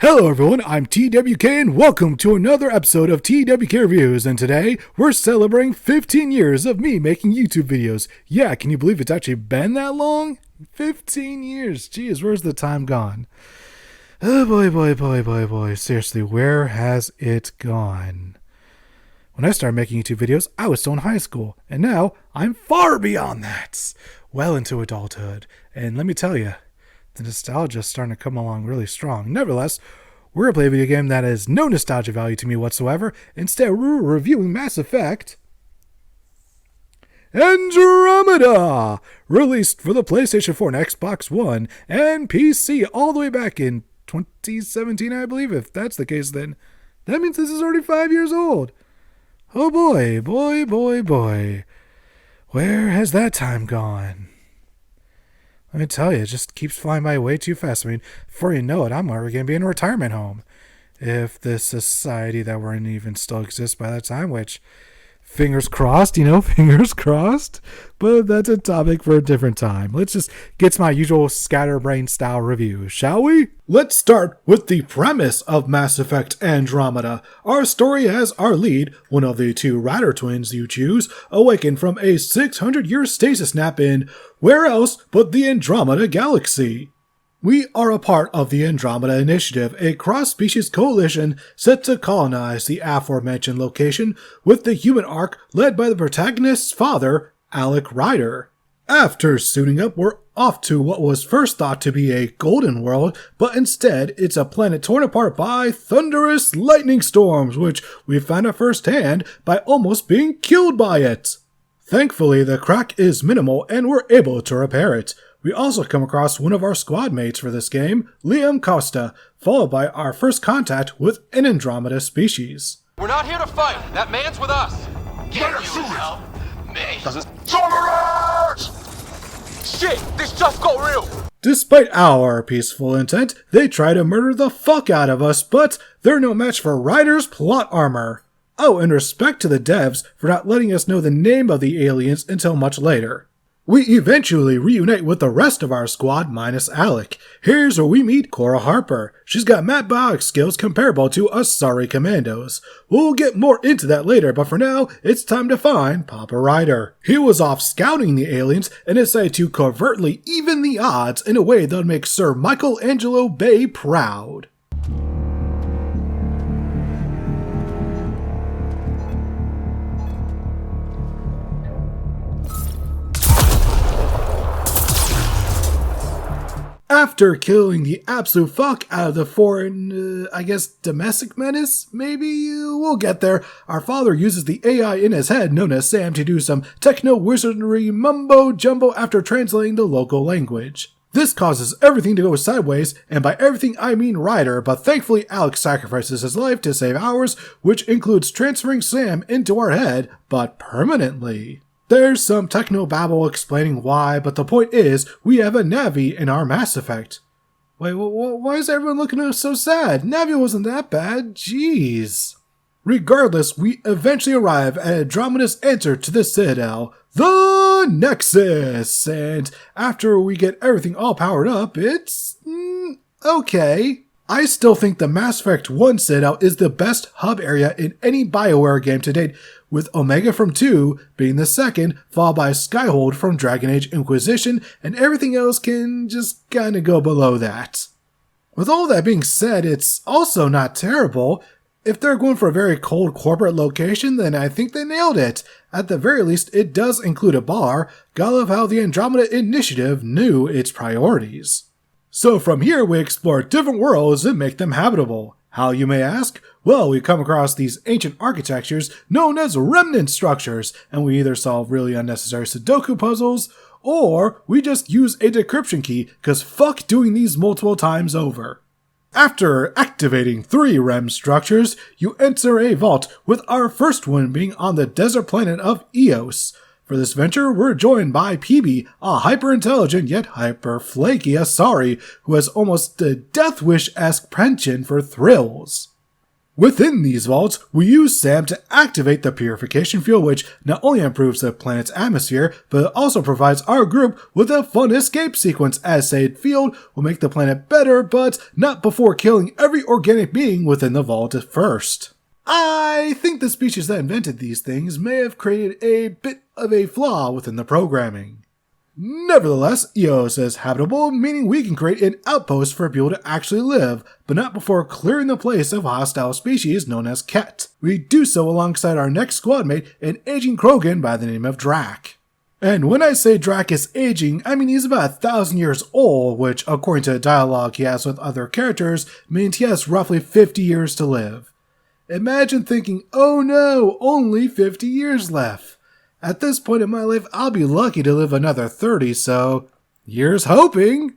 Hello everyone, I'm TWK and welcome to another episode of TWK Reviews, and today we're celebrating 15 years of me making YouTube videos. Yeah, can you believe it's actually been that long? 15 years, jeez, where's the time gone? Oh boy, seriously, where has it gone? When I started making YouTube videos, I was still in high school, and now I'm far beyond that, well into adulthood, and let me tell you, the nostalgia is starting to come along really strong. Nevertheless, we're going to play a video game that has no nostalgia value to me whatsoever. Instead, we're reviewing Mass Effect Andromeda, released for the PlayStation 4 and Xbox One and PC all the way back in 2017, I believe. If that's the case, then that means this is already 5 years old. Oh boy. Where has that time gone? Let me tell you, it just keeps flying by way too fast. I mean, before you know it, I'm already going to be in a retirement home. If this society that we're in even still exists by that time, which, fingers crossed, fingers crossed. But that's a topic for a different time. Let's just get to my usual scatterbrain style review, shall we? Let's start with the premise of Mass Effect Andromeda. Our story has our lead, one of the two Rider twins you choose, awakened from a 600-year stasis nap in where else but the Andromeda Galaxy. We are a part of the Andromeda Initiative, a cross-species coalition set to colonize the aforementioned location with the human arc led by the protagonist's father, Alec Ryder. After suiting up, we're off to what was first thought to be a golden world, but instead it's a planet torn apart by thunderous lightning storms, which we found out firsthand by almost being killed by it. Thankfully, the crack is minimal and we're able to repair it. We also come across one of our squad mates for this game, Liam Costa, followed by our first contact with an Andromeda species. We're not here to fight. That man's with us. Can you help me? Shit, this stuff got real. Despite our peaceful intent, they try to murder the fuck out of us, but they're no match for Ryder's plot armor. Oh, and respect to the devs for not letting us know the name of the aliens until much later. We eventually reunite with the rest of our squad minus Alec. Here's where we meet Cora Harper. She's got mad biotic skills comparable to Asari Commandos. We'll get more into that later, but for now, it's time to find Papa Ryder. He was off scouting the aliens and decided to covertly even the odds in a way that would make Sir Michelangelo Bay proud. After killing the absolute fuck out of the foreign, domestic menace, maybe? We'll get there. Our father uses the AI in his head, known as Sam, to do some techno-wizardry mumbo-jumbo after translating the local language. This causes everything to go sideways, and by everything I mean Ryder, but thankfully Alex sacrifices his life to save ours, which includes transferring Sam into our head, but permanently. There's some techno-babble explaining why, but the point is, we have a Navi in our Mass Effect. Wait, why is everyone looking at us so sad? Navi wasn't that bad, jeez. Regardless, we eventually arrive at Andromeda's answer to the Citadel, the Nexus, and after we get everything all powered up, it's okay. I still think the Mass Effect 1 Citadel is the best hub area in any Bioware game to date, with Omega from 2 being the second, followed by Skyhold from Dragon Age Inquisition, and everything else can just kinda go below that. With all that being said, it's also not terrible. If they're going for a very cold corporate location, then I think they nailed it. At the very least, it does include a bar. Gotta love how the Andromeda Initiative knew its priorities. So from here, we explore different worlds and make them habitable. How, you may ask? Well, we come across these ancient architectures known as remnant structures, and we either solve really unnecessary Sudoku puzzles, or we just use a decryption key, cause fuck doing these multiple times over. After activating 3 REM structures, you enter a vault, with our first one being on the desert planet of Eos. For this venture, we're joined by PB, a hyper-intelligent yet hyper-flaky Asari who has almost a Death Wish-esque penchant for thrills. Within these vaults, we use SAM to activate the purification fuel, which not only improves the planet's atmosphere, but also provides our group with a fun escape sequence, as said field will make the planet better, but not before killing every organic being within the vault at first. I think the species that invented these things may have created a bit of a flaw within the programming. Nevertheless, EOS is habitable, meaning we can create an outpost for people to actually live, but not before clearing the place of hostile species known as Ket. We do so alongside our next squad mate, an aging Krogan by the name of Drak. And when I say Drak is aging, I mean he's about 1,000 years old, which, according to the dialogue he has with other characters, means he has roughly 50 years to live. Imagine thinking, oh no, only 50 years left. At this point in my life, I'll be lucky to live another 30, so here's hoping.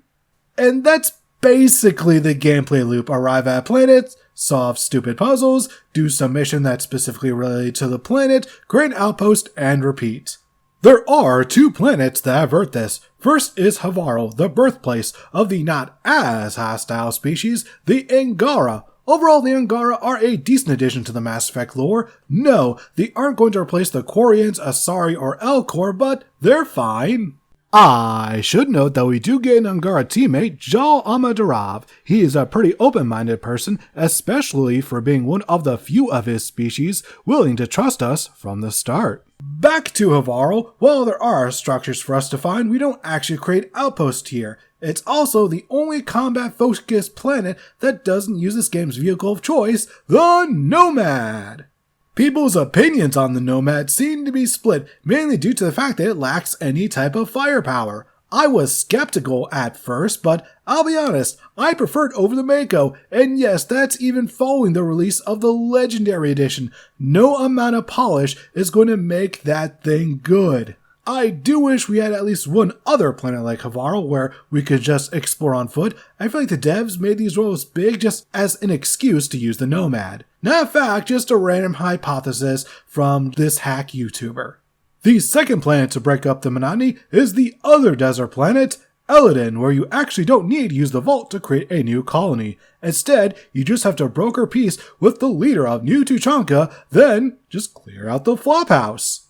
And that's basically the gameplay loop. Arrive at planets, solve stupid puzzles, do some mission that's specifically related to the planet, create an outpost, and repeat. There are 2 planets that avert this. First is Havaro, the birthplace of the not as hostile species, the Angara. Overall, the Angara are a decent addition to the Mass Effect lore. No, they aren't going to replace the Quarians, Asari, or Elcor, but they're fine. I should note that we do get an Angara teammate, Jal Amadarov. He is a pretty open-minded person, especially for being one of the few of his species willing to trust us from the start. Back to Havaro, while there are structures for us to find, we don't actually create outposts here. It's also the only combat-focused planet that doesn't use this game's vehicle of choice, the Nomad. People's opinions on the Nomad seem to be split, mainly due to the fact that it lacks any type of firepower. I was skeptical at first, but I'll be honest, I preferred over the Mako, and yes, that's even following the release of the Legendary Edition. No amount of polish is going to make that thing good. I do wish we had at least one other planet like Havaro where we could just explore on foot. I feel like the devs made these worlds big just as an excuse to use the Nomad. Not a fact, just a random hypothesis from this hack YouTuber. The second planet to break up the monotony is the other desert planet, Eladin, where you actually don't need to use the vault to create a new colony. Instead, you just have to broker peace with the leader of New Tuchanka, then just clear out the flophouse.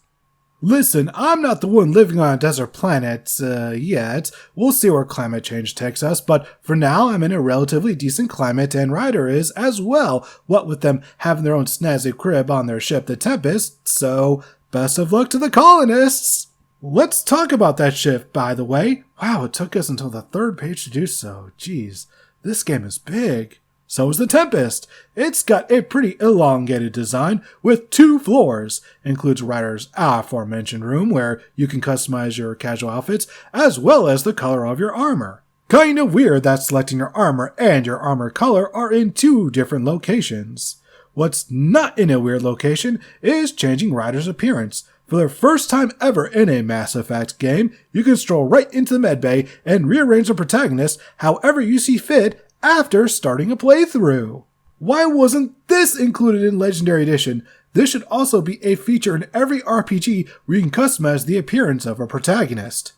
Listen, I'm not the one living on a desert planet, yet. We'll see where climate change takes us, but for now I'm in a relatively decent climate and Ryder is as well, what with them having their own snazzy crib on their ship, the Tempest, so best of luck to the colonists! Let's talk about that ship, by the way. Wow, it took us until the 3rd page to do so. Jeez, this game is big. So is the Tempest. It's got a pretty elongated design with 2 floors. Includes Ryder's aforementioned room where you can customize your casual outfits as well as the color of your armor. Kinda weird that selecting your armor and your armor color are in 2 different locations. What's not in a weird location is changing Ryder's appearance. For the first time ever in a Mass Effect game, you can stroll right into the medbay and rearrange the protagonist however you see fit after starting a playthrough. Why wasn't this included in Legendary Edition? This should also be a feature in every RPG where you can customize the appearance of a protagonist.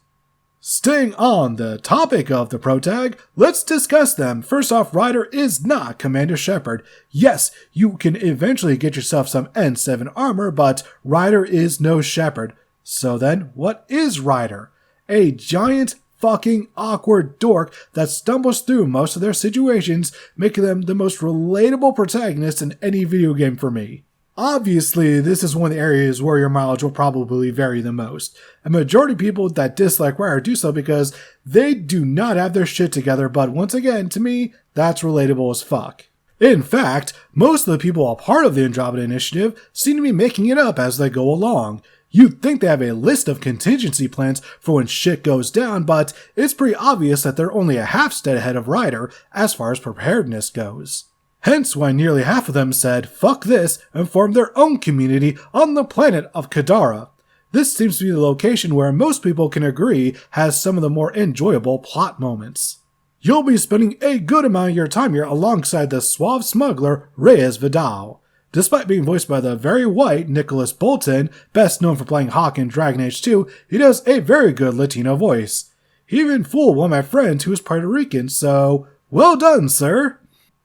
Staying on the topic of the protag, let's discuss them. First off, Ryder is not Commander Shepard. Yes, you can eventually get yourself some N7 armor, but Ryder is no Shepard. So then, what is Ryder? A giant fucking awkward dork that stumbles through most of their situations, making them the most relatable protagonist in any video game for me. Obviously, this is one of the areas where your mileage will probably vary the most. A majority of people that dislike Ryder do so because they do not have their shit together, but once again, to me, that's relatable as fuck. In fact, most of the people a part of the Andromeda Initiative seem to be making it up as they go along. You'd think they have a list of contingency plans for when shit goes down, but it's pretty obvious that they're only a half step ahead of Ryder as far as preparedness goes. Hence why nearly half of them said fuck this and formed their own community on the planet of Kadara. This seems to be the location where most people can agree has some of the more enjoyable plot moments. You'll be spending a good amount of your time here alongside the suave smuggler Reyes Vidal. Despite being voiced by the very white Nicholas Bolton, best known for playing Hawk in Dragon Age 2, he does a very good Latino voice. He even fooled one of my friends who is Puerto Rican, so well done, sir!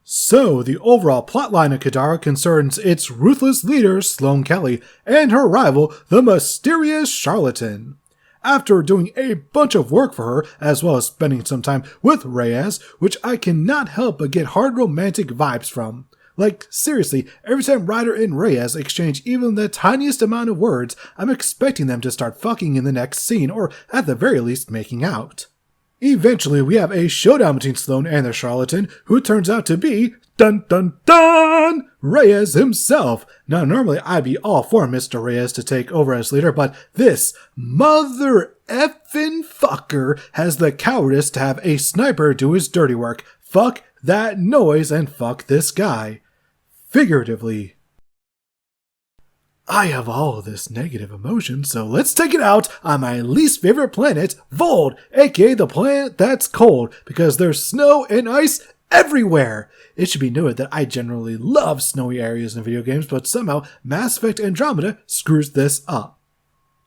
So, the overall plotline of Kadara concerns its ruthless leader, Sloane Kelly, and her rival, the mysterious Charlatan. After doing a bunch of work for her, as well as spending some time with Reyes, which I cannot help but get hard romantic vibes from. Like, seriously, every time Ryder and Reyes exchange even the tiniest amount of words, I'm expecting them to start fucking in the next scene, or at the very least making out. Eventually, we have a showdown between Sloane and the Charlatan, who turns out to be, dun dun dun, Reyes himself. Now, normally I'd be all for Mr. Reyes to take over as leader, but this mother effing fucker has the cowardice to have a sniper do his dirty work. Fuck that noise and fuck this guy. Figuratively. I have all this negative emotion, so let's take it out on my least favorite planet, Vold, aka the planet that's cold, because there's snow and ice everywhere. It should be noted that I generally love snowy areas in video games, but somehow Mass Effect Andromeda screws this up.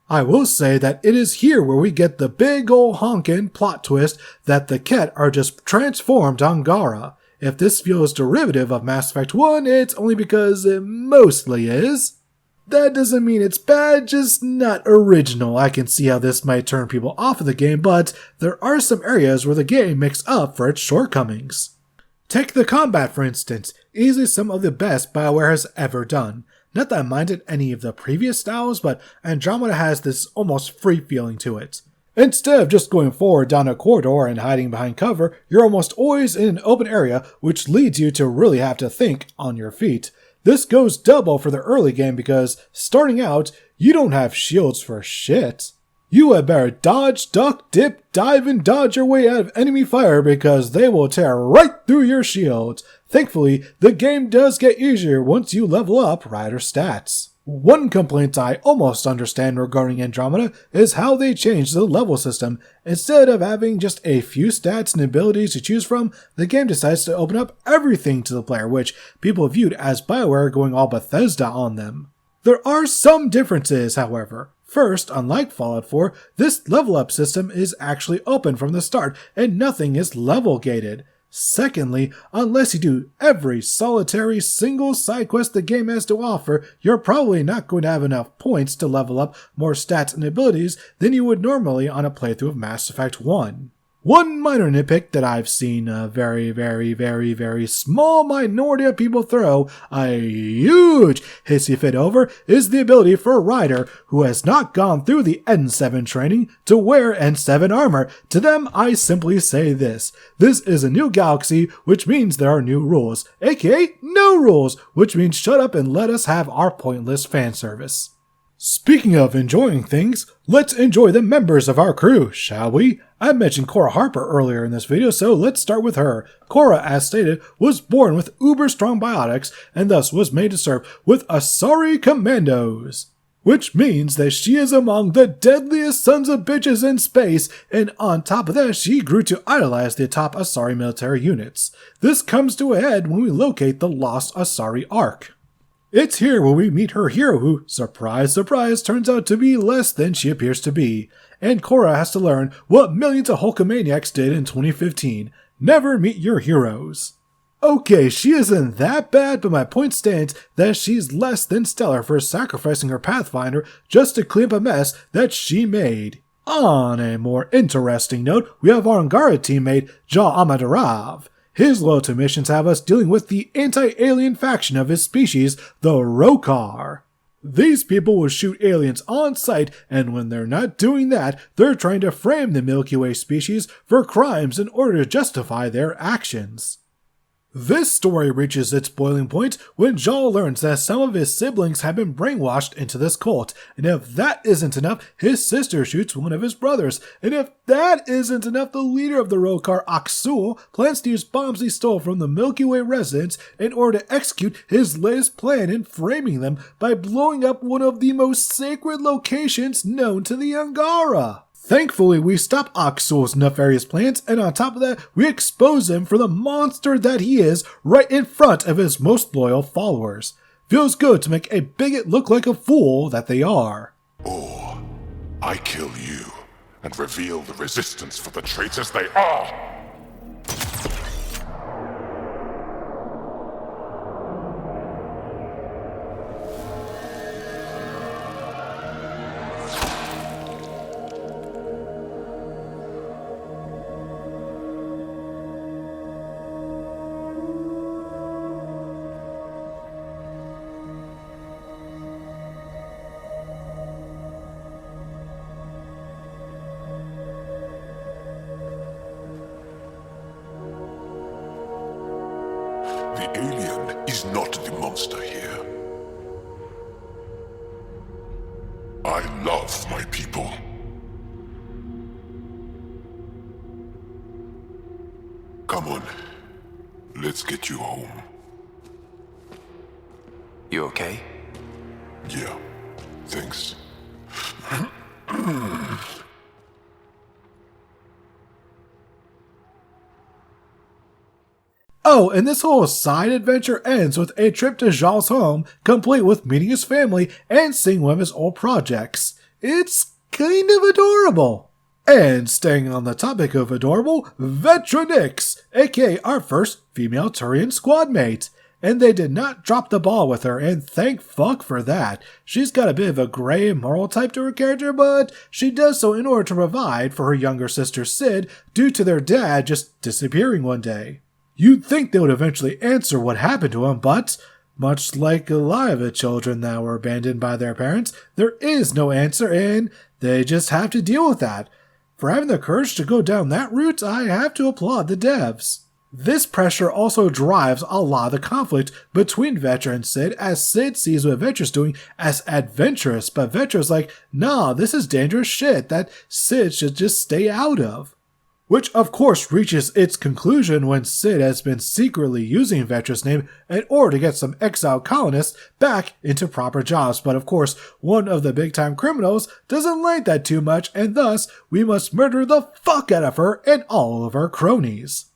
I will say that it is here where we get the big ol' honkin' plot twist that the Ket are just transformed Angara. If this feels derivative of Mass Effect 1, it's only because it mostly is. That doesn't mean it's bad, just not original. I can see how this might turn people off of the game, but there are some areas where the game makes up for its shortcomings. Take the combat, for instance, easily some of the best Bioware has ever done. Not that I minded any of the previous styles, but Andromeda has this almost free feeling to it. Instead of just going forward down a corridor and hiding behind cover, you're almost always in an open area, which leads you to really have to think on your feet. This goes double for the early game because, starting out, you don't have shields for shit. You had better dodge, duck, dip, dive, and dodge your way out of enemy fire because they will tear right through your shields. Thankfully, the game does get easier once you level up Ryder stats. One complaint I almost understand regarding Andromeda is how they changed the level system. Instead of having just a few stats and abilities to choose from, the game decides to open up everything to the player, which people viewed as Bioware going all Bethesda on them. There are some differences, however. First, unlike Fallout 4, this level up system is actually open from the start and nothing is level gated. Secondly, unless you do every solitary single side quest the game has to offer, you're probably not going to have enough points to level up more stats and abilities than you would normally on a playthrough of Mass Effect 1. One minor nitpick that I've seen a very small minority of people throw a huge hissy fit over is the ability for Ryder, who has not gone through the N7 training, to wear N7 armor. To them, I simply say this. This is a new galaxy, which means there are new rules, aka no rules, which means shut up and let us have our pointless fan service. Speaking of enjoying things, let's enjoy the members of our crew, shall we? I mentioned Cora Harper earlier in this video, so let's start with her. Cora, as stated, was born with uber-strong biotics and thus was made to serve with Asari Commandos. Which means that she is among the deadliest sons of bitches in space, and on top of that, she grew to idolize the top Asari military units. This comes to a head when we locate the Lost Asari Ark. It's here where we meet her hero who, surprise surprise, turns out to be less than she appears to be. And Cora has to learn what millions of Hulkamaniacs did in 2015. Never meet your heroes. Okay, she isn't that bad, but my point stands that she's less than stellar for sacrificing her Pathfinder just to clean up a mess that she made. On a more interesting note, we have our Angara teammate, Ja Amadarav. His loyalty missions have us dealing with the anti-alien faction of his species, the Rokar. These people will shoot aliens on sight, and when they're not doing that, they're trying to frame the Milky Way species for crimes in order to justify their actions. This story reaches its boiling point when Jal learns that some of his siblings have been brainwashed into this cult, and if that isn't enough, his sister shoots one of his brothers, and if that isn't enough, the leader of the Rokar, Aksul, plans to use bombs he stole from the Milky Way residents in order to execute his latest plan in framing them by blowing up one of the most sacred locations known to the Angara. Thankfully, we stop Aksul's nefarious plans, and on top of that, we expose him for the monster that he is right in front of his most loyal followers. Feels good to make a bigot look like a fool that they are. Or I kill you and reveal the resistance for the traitors they are. monster here. I love my people. Come on. Let's get you home. You okay? Yeah. Thanks. Oh, and this whole side adventure ends with a trip to Zhao's home, complete with meeting his family and seeing one of his old projects. It's kind of adorable. And staying on the topic of adorable, Vetronix, aka our first female Turian squad mate. And they did not drop the ball with her, and thank fuck for that. She's got a bit of a gray moral type to her character, but she does so in order to provide for her younger sister Sid due to their dad just disappearing one day. You'd think they would eventually answer what happened to him, but much like a lot of the children that were abandoned by their parents, there is no answer and they just have to deal with that. For having the courage to go down that route, I have to applaud the devs. This pressure also drives a lot of the conflict between Vetra and Sid, as Sid sees what Vetra's doing as adventurous, but Vetra's like, nah, this is dangerous shit that Sid should just stay out of. Which of course reaches its conclusion when Sid has been secretly using Vetra's name in order to get some exiled colonists back into proper jobs, but of course one of the big time criminals doesn't like that too much, and thus we must murder the fuck out of her and all of her cronies.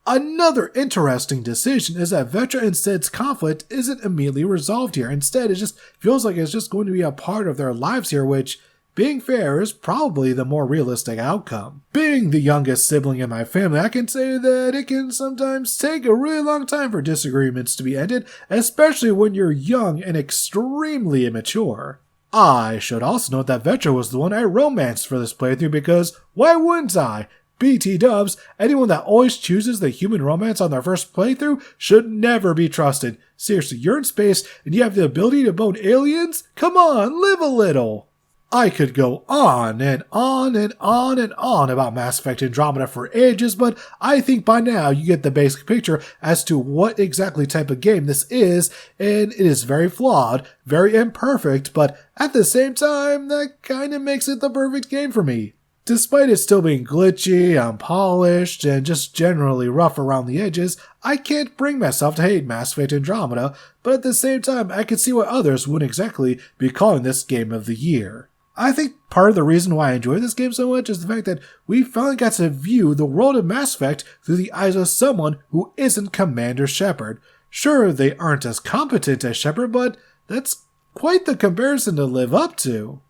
Another interesting decision is that Vetra and Sid's conflict isn't immediately resolved here. Instead, it just feels like it's just going to be a part of their lives here, which, being fair, is probably the more realistic outcome. Being the youngest sibling in my family, I can say that it can sometimes take a really long time for disagreements to be ended, especially when you're young and extremely immature. I should also note that Vetra was the one I romanced for this playthrough because why wouldn't I? BT dubs, anyone that always chooses the human romance on their first playthrough should never be trusted. Seriously, you're in space and you have the ability to bone aliens? Come on, live a little! I could go on and on and on and on about Mass Effect Andromeda for ages, but I think by now you get the basic picture as to what exactly type of game this is, and it is very flawed, very imperfect, but at the same time, that kind of makes it the perfect game for me. Despite it still being glitchy, unpolished, and just generally rough around the edges, I can't bring myself to hate Mass Effect Andromeda, but at the same time I can see why others wouldn't exactly be calling this Game of the Year. I think part of the reason why I enjoy this game so much is the fact that we finally got to view the world of Mass Effect through the eyes of someone who isn't Commander Shepard. Sure, they aren't as competent as Shepard, but that's quite the comparison to live up to.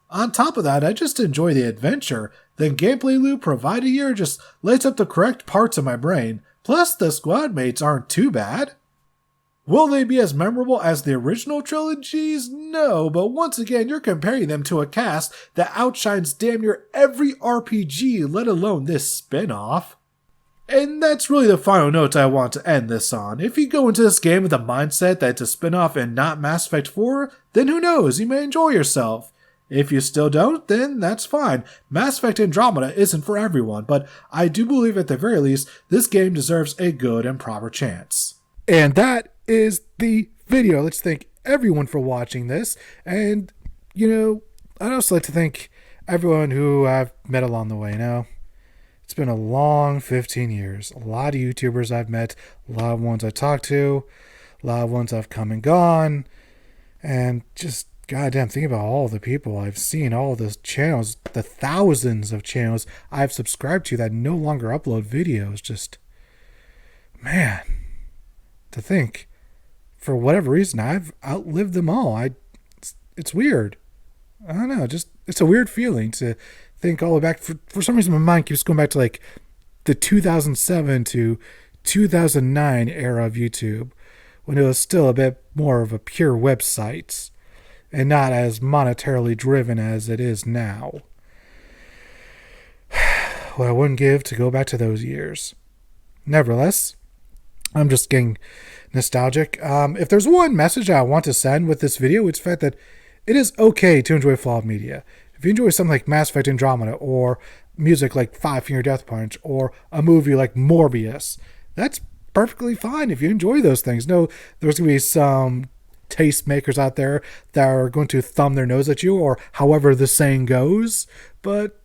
On top of that, I just enjoy the adventure. The gameplay loop provided here just lights up the correct parts of my brain. Plus, the squad mates aren't too bad. Will they be as memorable as the original trilogies? No, but once again, you're comparing them to a cast that outshines damn near every RPG, let alone this spin-off. And that's really the final note I want to end this on. If you go into this game with the mindset that it's a spin-off and not Mass Effect 4, then who knows, you may enjoy yourself. If you still don't, then that's fine. Mass Effect Andromeda isn't for everyone, but I do believe at the very least, this game deserves a good and proper chance. And that is the video. Let's thank everyone for watching this. And, I'd also like to thank everyone who I've met along the way. It's been a long 15 years. A lot of YouTubers I've met, a lot of ones I've talked to, a lot of ones I've come and gone, and just goddamn, think about all the people I've seen, all the channels, the thousands of channels I've subscribed to that no longer upload videos. Just, man, to think, for whatever reason, I've outlived them all. It's weird. I don't know, just, it's a weird feeling to think all the way back. For some reason, my mind keeps going back to like the 2007 to 2009 era of YouTube, when it was still a bit more of a pure website and not as monetarily driven as it is now. What I wouldn't give to go back to those years. Nevertheless, I'm just getting nostalgic. If there's one message I want to send with this video, it's the fact that it is okay to enjoy flawed media. If you enjoy something like Mass Effect Andromeda, or music like Five Finger Death Punch, or a movie like Morbius, that's perfectly fine if you enjoy those things. No, there's going to be some tastemakers out there that are going to thumb their nose at you, or however the saying goes. But,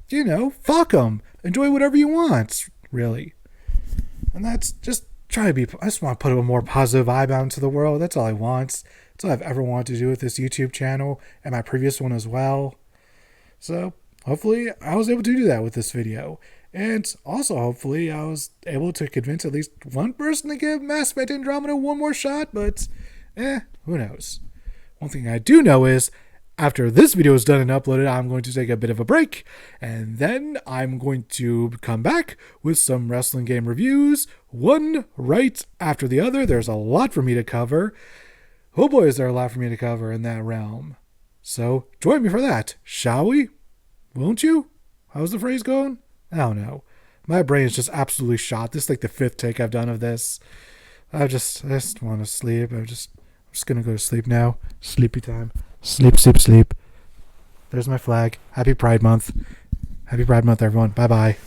you know, fuck them. Enjoy whatever you want, really. And that's just try to be, I just want to put a more positive vibe out into the world. That's all I want. That's all I've ever wanted to do with this YouTube channel and my previous one as well. So hopefully I was able to do that with this video. And also hopefully I was able to convince at least one person to give Mass Effect Andromeda one more shot, but who knows. One thing I do know is after this video is done and uploaded, I'm going to take a bit of a break, and then I'm going to come back with some wrestling game reviews, one right after the other. There's a lot for me to cover. Oh boy, is there a lot for me to cover in that realm. So join me for that, shall we? Won't you? How's the phrase going? I don't know. My brain is just absolutely shot. This is like the 5th take I've done of this. I just want to sleep. I'm just going to go to sleep now. Sleepy time. Sleep, sleep, sleep. There's my flag. Happy Pride Month. Happy Pride Month, everyone. Bye-bye.